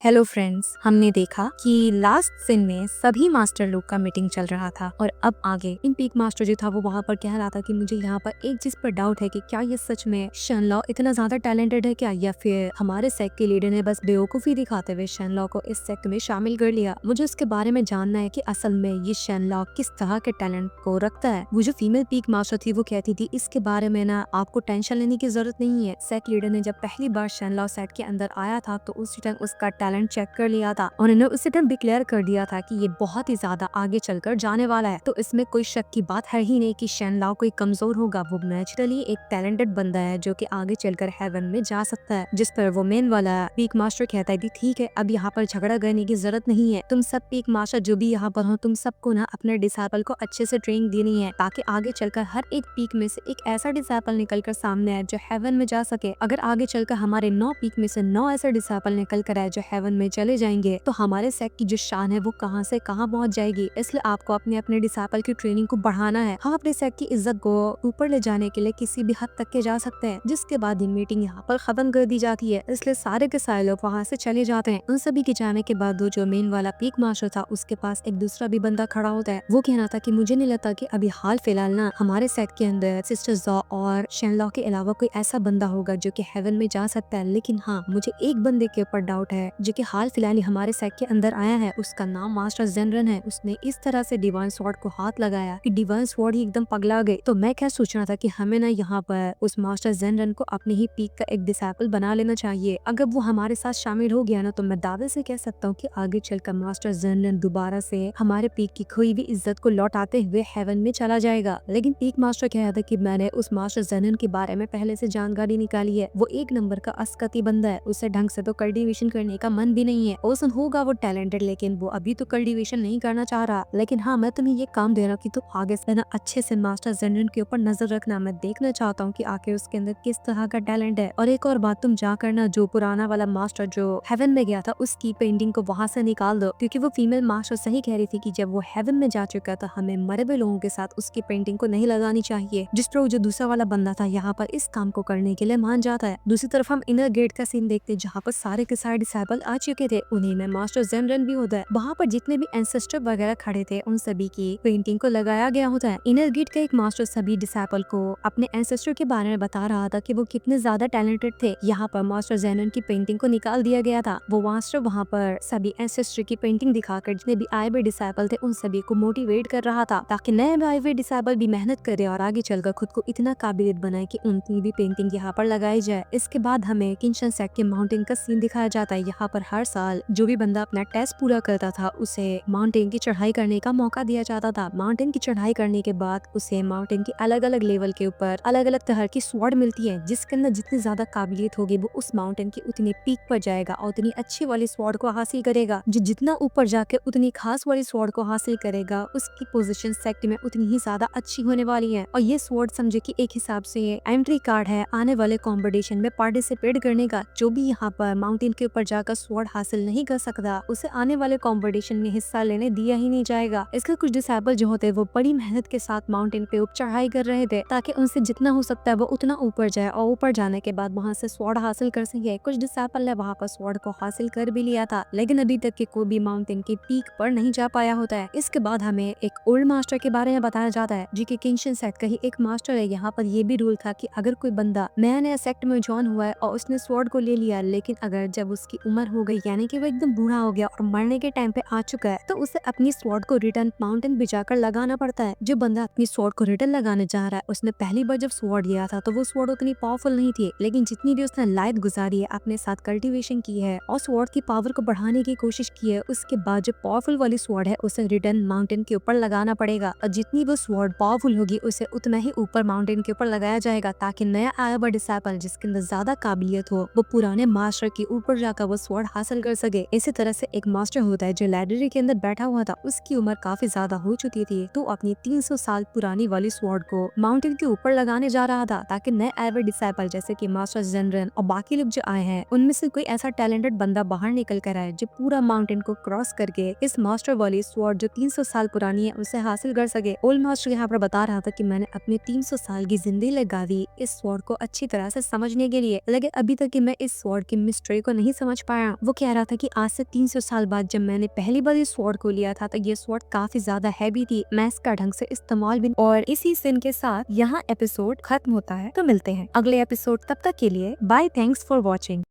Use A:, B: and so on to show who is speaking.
A: Hello friends, हमने देखा कि लास्ट सीन में सभी मास्टर लोग का मीटिंग चल रहा था और अब आगे इन पीक मास्टर जो था वो वहाँ पर कह रहा था कि मुझे यहाँ पर एक चीज पर डाउट है कि क्या ये सच में शेनलॉ इतना ज्यादा टैलेंटेड है क्या, या फिर हमारे सेक्ट के लीडर ने बस बेवकूफी दिखाते हुए शेनलॉ को इस सेक्ट में शामिल कर लिया। मुझे उसके बारे में जानना है कि असल में ये शेनलॉ किस तरह के टैलेंट को रखता है। वो जो फीमेल पीक मास्टर थी वो कहती थी इसके बारे में ना आपको टेंशन लेने की जरूरत नहीं है। सेक्ट लीडर ने जब पहली बार शेनलॉ सेट के अंदर आया था तो उस टाइम उसका टैलेंट चेक कर लिया था और उन्होंने उसी टाइम डिक्लेयर कर दिया था कि ये बहुत ही ज्यादा आगे चलकर जाने वाला है। तो इसमें कोई शक की बात है ही नहीं कि शेनलॉ कोई कमजोर होगा। वो नेचुरली एक टैलेंटेड बंदा है जो कि आगे चलकर हेवन में जा सकता है। जिस पर वो मेन वाला पीक मास्टर कहता है कि ठीक है, अब यहाँ पर झगड़ा करने की जरूरत नहीं है। तुम सब पीक मास्टर जो भी यहाँ पर हो, तुम सबको ना अपने डिसाइपल को अच्छे से ट्रेनिंग देनी है ताकि आगे चलकर हर एक पीक में से एक ऐसा डिसाइपल निकल कर सामने आए जो हेवन में जा सके। अगर आगे चलकर हमारे 9 पीक में से 9 ऐसे डिसाइपल निकल कर आए जो हेवन में चले जाएंगे तो हमारे सेक्ट की जो शान है वो कहां से कहां पहुंच जाएगी। इसलिए आपको अपने अपने डिसाइपल की ट्रेनिंग को बढ़ाना है। हम अपने सेक्ट की इज्जत को ऊपर ले जाने के लिए किसी भी हद तक के जा सकते हैं। जिसके बाद ये मीटिंग यहाँ पर खत्म कर दी जाती है। इसलिए सारे के सारे लोग वहाँ से चले जाते हैं। उन सभी के जाने के बाद जो मेन वाला पीक मास्टर था उसके पास एक दूसरा भी बंदा खड़ा होता है। वो कहना था कि मुझे नहीं लगता कि अभी हाल फिलहाल ना हमारे सेक्ट के अंदर सिस्टर जॉ और शेनलॉ के अलावा कोई ऐसा बंदा होगा जो कि हेवन में जा सकता है। लेकिन हाँ, मुझे एक बंदे के ऊपर डाउट है जो कि हाल फिलहाल ही हमारे सेक्ट के अंदर आया है। उसका नाम मास्टर जेनरन है। उसने इस तरह से डिवाइन स्वॉर्ड को हाथ लगाया कि डिवाइन स्वॉर्ड ही एकदम पगला गई। तो मैं क्या सोच रहा था कि हमें ना यहाँ पर उस मास्टर जेनरन को अपने ही पीक का एक डिसाइपल बना लेना चाहिए। अगर वो हमारे साथ शामिल हो गया ना तो मैं दावे से कह सकता हूँ कि आगे चलकर मास्टर जेनरन दोबारा से हमारे पीक की खोई हुई इज्जत को लौटाते हुए हेवन में चला जाएगा। लेकिन पीक मास्टर कह था कि मैंने उस मास्टर जेनरन के बारे में पहले से जानकारी निकाली है। वो एक नंबर का अस्कती बंदा है। उसे ढंग से तो कल्टीवेशन करने का मन भी नहीं है। ओसन होगा वो टैलेंटेड, लेकिन वो अभी तो कल्टीवेशन नहीं करना चाह रहा। लेकिन हाँ, मैं तुम्हें ये काम दे रहा हूँ कि तुम आगे से ना अच्छे से मास्टर जेनरन के ऊपर नजर रखना। मैं देखना चाहता हूँ कि आखिर उसके अंदर किस तरह का टैलेंट है। और एक और बात, तुम जा करना जो पुराना वाला मास्टर जो हेवन में गया था उसकी पेंटिंग को वहाँ से निकाल दो, क्योंकि वो फीमेल मास्टर सही कह रही थी कि जब वो हेवन में जा चुका था हमें मरे हुए लोगों के साथ उसकी पेंटिंग को नहीं लगानी चाहिए। जिस पर जो दूसरा वाला बंदा था यहाँ पर इस काम को करने के लिए मान जाता है। दूसरी तरफ हम इनर गेट का सीन देखते हैं जहाँ पर सारे के सारे डिसाइपल आ चुके थे। उन्हीं में मास्टर जेनरन भी होता है। वहाँ पर जितने भी एंसेस्टर वगैरह खड़े थे उन सभी की पेंटिंग को लगाया गया होता है। इनर गेट का एक मास्टर सभी डिसाइपल को अपने एंसेस्टर के बारे में बता रहा था कि वो कितने ज्यादा टैलेंटेड थे। यहाँ पर मास्टर जेनरन की पेंटिंग को निकाल दिया गया था। वो मास्टर वहाँ पर सभी एंसेस्टर की पेंटिंग दिखाकर जितने भी आए हुए डिसाइपल थे उन सभी को मोटिवेट कर रहा था ताकि नए आए हुए डिसाइपल भी मेहनत करे और आगे चलकर खुद को इतना काबिलियत बनाए कि उनकी भी पेंटिंग यहाँ पर लगाई जाए। इसके बाद हमें किंशन सेक्ट के माउंटेन का सीन दिखाया जाता है। यहाँ पर हर साल जो भी बंदा अपना टेस्ट पूरा करता था उसे माउंटेन की चढ़ाई करने का मौका दिया जाता था। माउंटेन की चढ़ाई करने के बाद उसे माउंटेन की अलग अलग लेवल के ऊपर अलग अलग तरह की स्वॉर्ड मिलती है, जिसके अंदर जितनी ज्यादा काबिलियत होगी वो उस माउंटेन की उतनी पीक पर जाएगा और उतनी अच्छी वाली स्वॉर्ड को हासिल करेगा। जो जितना ऊपर जाके उतनी खास वाली स्वॉर्ड को हासिल करेगा उसकी पोजीशन सेक्ट में उतनी ही ज्यादा अच्छी होने वाली है। और ये स्वॉर्ड समझे कि एक हिसाब से एंट्री कार्ड है आने वाले कॉम्पिटिशन में पार्टिसिपेट करने का। जो भी यहाँ पर माउंटेन के ऊपर जाकर स्वॉर्ड हासिल नहीं कर सकता उसे आने वाले कंपटीशन में हिस्सा लेने दिया ही नहीं जाएगा। इसके कुछ डिसाइपल जो होते हैं वो बड़ी मेहनत के साथ माउंटेन पे ऊपर चढ़ाई कर रहे थे ताकि उनसे जितना हो सकता है वो उतना ऊपर जाए और ऊपर जाने के बाद वहाँ से स्वॉर्ड हासिल कर सके। कुछ डिसाइपल ने वहाँ पर स्वॉर्ड को हासिल कर भी लिया था, लेकिन अभी तक के कोई भी माउंटेन की पीक पर नहीं जा पाया होता है। इसके बाद हमें एक ओल्ड मास्टर के बारे में बताया जाता है जो कि किंशन सेक्ट का ही एक मास्टर है। यहाँ पर ये भी रूल था कि अगर कोई बंदा नया नया सेक्ट में ज्वाइन हुआ है और उसने स्वॉर्ड को ले लिया, लेकिन अगर जब उसकी उम्र हो गई यानी कि वो एकदम बूढ़ा हो गया और मरने के टाइम पे आ चुका है तो उसे अपनी स्वॉर्ड को रिटर्न माउंटेन पे जाकर लगाना पड़ता है। जो बंदा अपनी स्वॉर्ड को रिटर्न लगाने जा रहा है उसने पहली बार जब स्वॉर्ड लिया था तो वो स्वॉर्ड उतनी पावरफुल नहीं थी, लेकिन जितनी भी उसने लाइफ गुजारी है अपने साथ कल्टीवेशन की है और स्वॉर्ड की पावर को बढ़ाने की कोशिश की है, उसके बाद जो पावरफुल वाली स्वॉर्ड है उसे रिटर्न माउंटेन के ऊपर लगाना पड़ेगा। और जितनी वो स्वॉर्ड पावरफुल होगी उसे उतना ही ऊपर माउंटेन के ऊपर लगाया जाएगा ताकि नया आया हुआ डिसाइपल जिसके अंदर ज्यादा काबिलियत हो वो पुराने मास्टर के ऊपर जाकर वो स्वॉर्ड हासिल कर सके। इसी तरह से एक मास्टर होता है जो लाइब्रेरी के अंदर बैठा हुआ था, उसकी उम्र काफी ज्यादा हो चुकी थी तो अपनी 300 साल पुरानी वाली स्वॉर्ड को माउंटेन के ऊपर लगाने जा रहा था ताकि नए आए हुए डिसाइपल जैसे कि मास्टर जेनरन और बाकी लोग जो आए हैं उनमें से कोई ऐसा टैलेंटेड बंदा बाहर निकल कर आए जो पूरा माउंटेन को क्रॉस करके इस मास्टर वाली स्वॉर्ड जो 300 साल पुरानी है उसे हासिल कर सके। ओल्ड मास्टर यहाँ पर बता रहा था कि मैंने अपने 300 साल की जिंदगी लगा दी इस स्वॉर्ड को अच्छी तरह से समझने के लिए, लेकिन अभी तक कि मैं इस स्वॉर्ड की मिस्ट्री को नहीं समझ पाया हाँ, वो कह रहा था कि आज से 300 साल बाद जब मैंने पहली बार इस स्वॉर्ड को लिया था तो ये स्वॉर्ड काफी ज्यादा हैवी थी, मैं इसका ढंग से इस्तेमाल भी। और इसी सीन के साथ यहाँ एपिसोड खत्म होता है। तो मिलते हैं अगले एपिसोड, तब तक के लिए बाय, थैंक्स फॉर वॉचिंग।